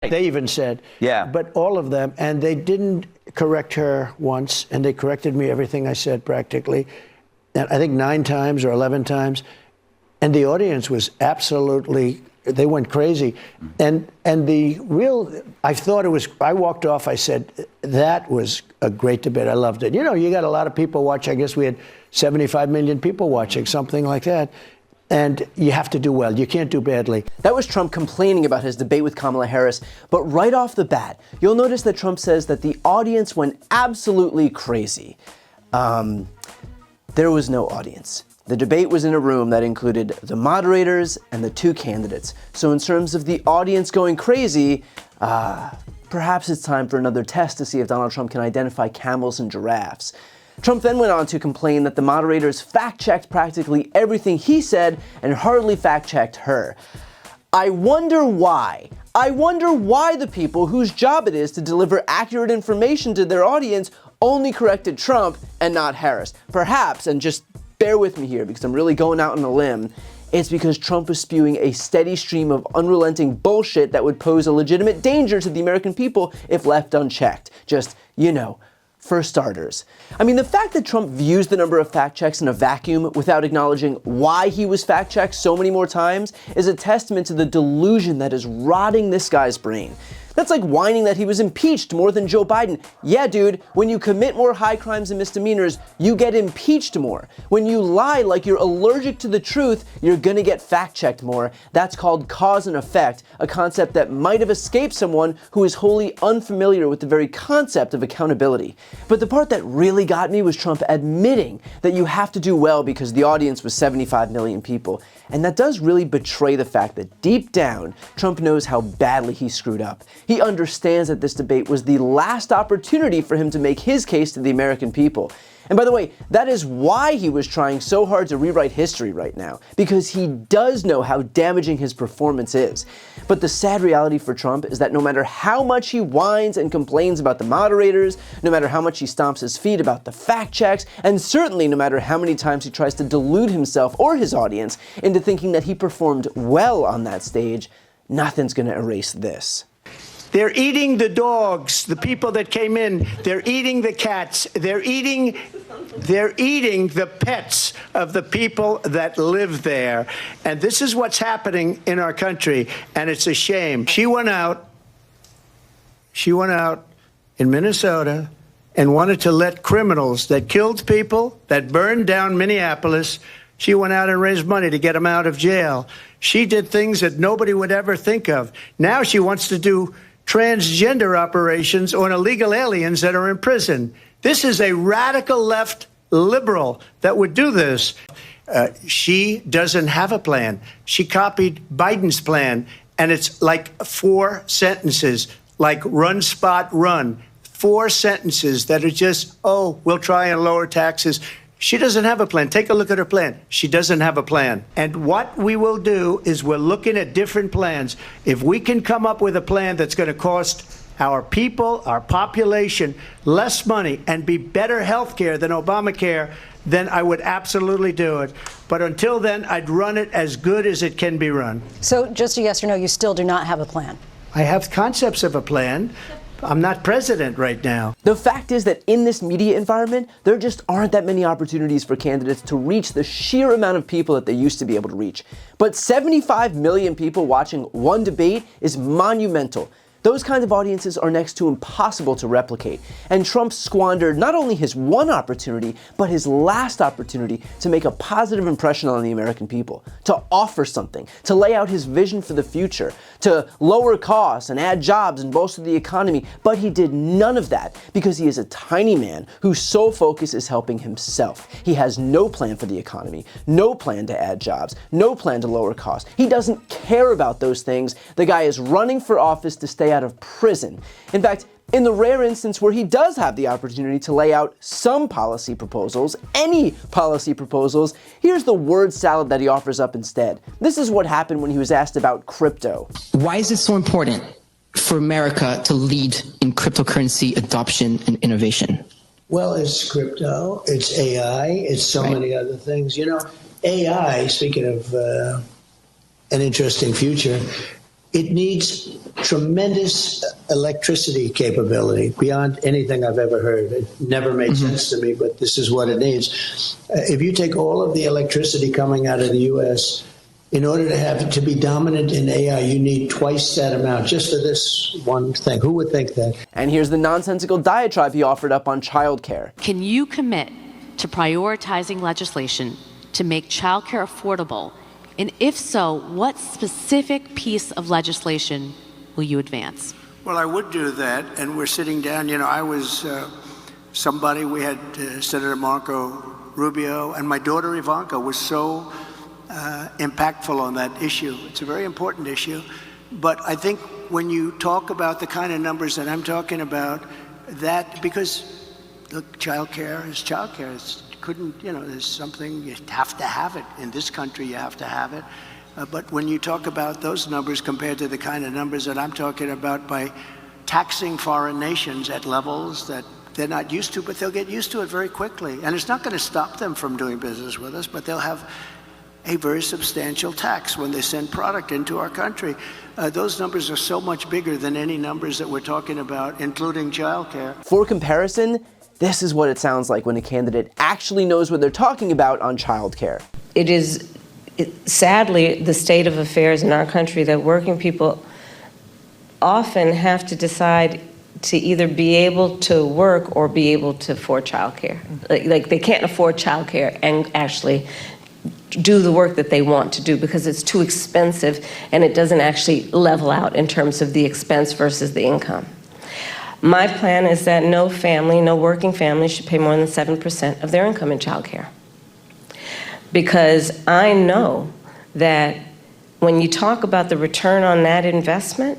They even said, yeah. But all of them, and they didn't correct her once, and they corrected me everything I said practically, and I think 9 times or 11 times, and the audience was absolutely, they went crazy. And the real, I thought it was, I walked off, I said, that was a great debate. I loved it. You know, you got a lot of people watching. I guess we had 75 million people watching, something like that. And you have to do well. You can't do badly. That was Trump complaining about his debate with Kamala Harris. But right off the bat, you'll notice that Trump says that the audience went absolutely crazy. There was no audience. The debate was in a room that included the moderators and the 2 candidates. So in terms of the audience going crazy, perhaps it's time for another test to see if Donald Trump can identify camels and giraffes. Trump then went on to complain that the moderators fact-checked practically everything he said and hardly fact-checked her. I wonder why. I wonder why the people whose job it is to deliver accurate information to their audience only corrected Trump and not Harris. Perhaps, and just bear with me here because I'm really going out on a limb, it's because Trump was spewing a steady stream of unrelenting bullshit that would pose a legitimate danger to the American people if left unchecked. Just, you know, for starters. I mean, the fact that Trump views the number of fact checks in a vacuum without acknowledging why he was fact checked so many more times is a testament to the delusion that is rotting this guy's brain. That's like whining that he was impeached more than Joe Biden. Yeah, dude, when you commit more high crimes and misdemeanors, you get impeached more. When you lie like you're allergic to the truth, you're gonna get fact-checked more. That's called cause and effect, a concept that might have escaped someone who is wholly unfamiliar with the very concept of accountability. But the part that really got me was Trump admitting that you have to do well because the audience was 75 million people. And that does really betray the fact that deep down, Trump knows how badly he screwed up. He understands that this debate was the last opportunity for him to make his case to the American people. And by the way, that is why he was trying so hard to rewrite history right now, because he does know how damaging his performance is. But the sad reality for Trump is that no matter how much he whines and complains about the moderators, no matter how much he stomps his feet about the fact checks, and certainly no matter how many times he tries to delude himself or his audience into thinking that he performed well on that stage, nothing's gonna erase this. They're eating the dogs, the people that came in. They're eating the cats. They're eating the pets of the people that live there. And this is what's happening in our country, and it's a shame. She went out in Minnesota and wanted to let criminals that killed people, that burned down Minneapolis, she went out and raised money to get them out of jail. She did things that nobody would ever think of. Now she wants to do transgender operations on illegal aliens that are in prison. This is a radical left liberal that would do this. She doesn't have a plan. She copied Biden's plan, and it's like 4 sentences, like run, spot, run. 4 sentences that are just, oh, we'll try and lower taxes. She doesn't have a plan. Take a look at her plan. She doesn't have a plan. And what we will do is we're looking at different plans. If we can come up with a plan that's going to cost our people, our population, less money and be better health care than Obamacare, then I would absolutely do it. But until then, I'd run it as good as it can be run. So just a yes or no, you still do not have a plan? I have concepts of a plan. I'm not president right now. The fact is that in this media environment, there just aren't that many opportunities for candidates to reach the sheer amount of people that they used to be able to reach. But 75 million people watching one debate is monumental. Those kinds of audiences are next to impossible to replicate, and Trump squandered not only his one opportunity, but his last opportunity to make a positive impression on the American people, to offer something, to lay out his vision for the future, to lower costs and add jobs and bolster the economy, but he did none of that because he is a tiny man whose sole focus is helping himself. He has no plan for the economy, no plan to add jobs, no plan to lower costs. He doesn't care about those things. The guy is running for office to stay out of prison. In fact, in the rare instance where he does have the opportunity to lay out some policy proposals, any policy proposals, here's the word salad that he offers up instead. This is what happened when he was asked about crypto. Why is it so important for America to lead in cryptocurrency adoption and innovation? Well, it's crypto, it's AI, it's so many other things. You know, AI, speaking of an interesting future, It needs tremendous electricity capability beyond anything I've ever heard. It never made sense to me, but this is what it needs. If you take all of the electricity coming out of the U.S., in order to be dominant in AI, you need twice that amount just for this one thing. Who would think that? And here's the nonsensical diatribe he offered up on childcare. Can you commit to prioritizing legislation to make childcare affordable? And if so, what specific piece of legislation will you advance? Well, I would do that, and we're sitting down. I was somebody, we had Senator Marco Rubio, and my daughter Ivanka was so impactful on that issue. It's a very important issue. But I think when you talk about the kind of numbers that I'm talking about, that, because look, childcare is childcare. There's something, you have to have it. In this country, you have to have it. But when you talk about those numbers compared to the kind of numbers that I'm talking about by taxing foreign nations at levels that they're not used to, but they'll get used to it very quickly. And it's not going to stop them from doing business with us, but they'll have a very substantial tax when they send product into our country. Those numbers are so much bigger than any numbers that we're talking about, including childcare. For comparison, this is what it sounds like when a candidate actually knows what they're talking about on childcare. It is sadly the state of affairs in our country that working people often have to decide to either be able to work or be able to afford childcare. Like they can't afford childcare and actually do the work that they want to do because it's too expensive and it doesn't actually level out in terms of the expense versus the income. My plan is that no working family should pay more than 7% of their income in childcare. Because I know that when you talk about the return on that investment,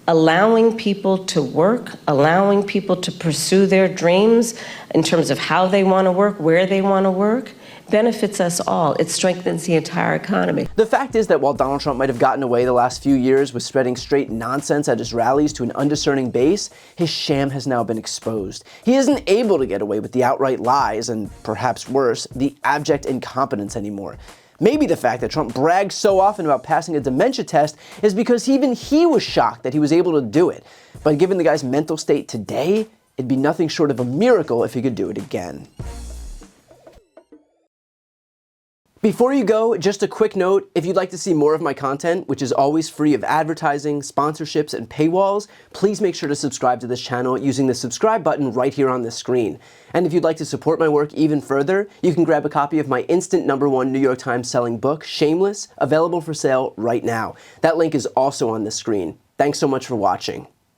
allowing people to work, allowing people to pursue their dreams in terms of how they want to work, where they want to work, benefits us all. It strengthens the entire economy. The fact is that while Donald Trump might have gotten away the last few years with spreading straight nonsense at his rallies to an undiscerning base, his sham has now been exposed. He isn't able to get away with the outright lies and, perhaps worse, the abject incompetence anymore. Maybe the fact that Trump brags so often about passing a dementia test is because even he was shocked that he was able to do it. But given the guy's mental state today, it'd be nothing short of a miracle if he could do it again. Before you go, just a quick note, if you'd like to see more of my content, which is always free of advertising, sponsorships, and paywalls, please make sure to subscribe to this channel using the subscribe button right here on the screen. And if you'd like to support my work even further, you can grab a copy of my instant #1 New York Times selling book, Shameless, available for sale right now. That link is also on the screen. Thanks so much for watching.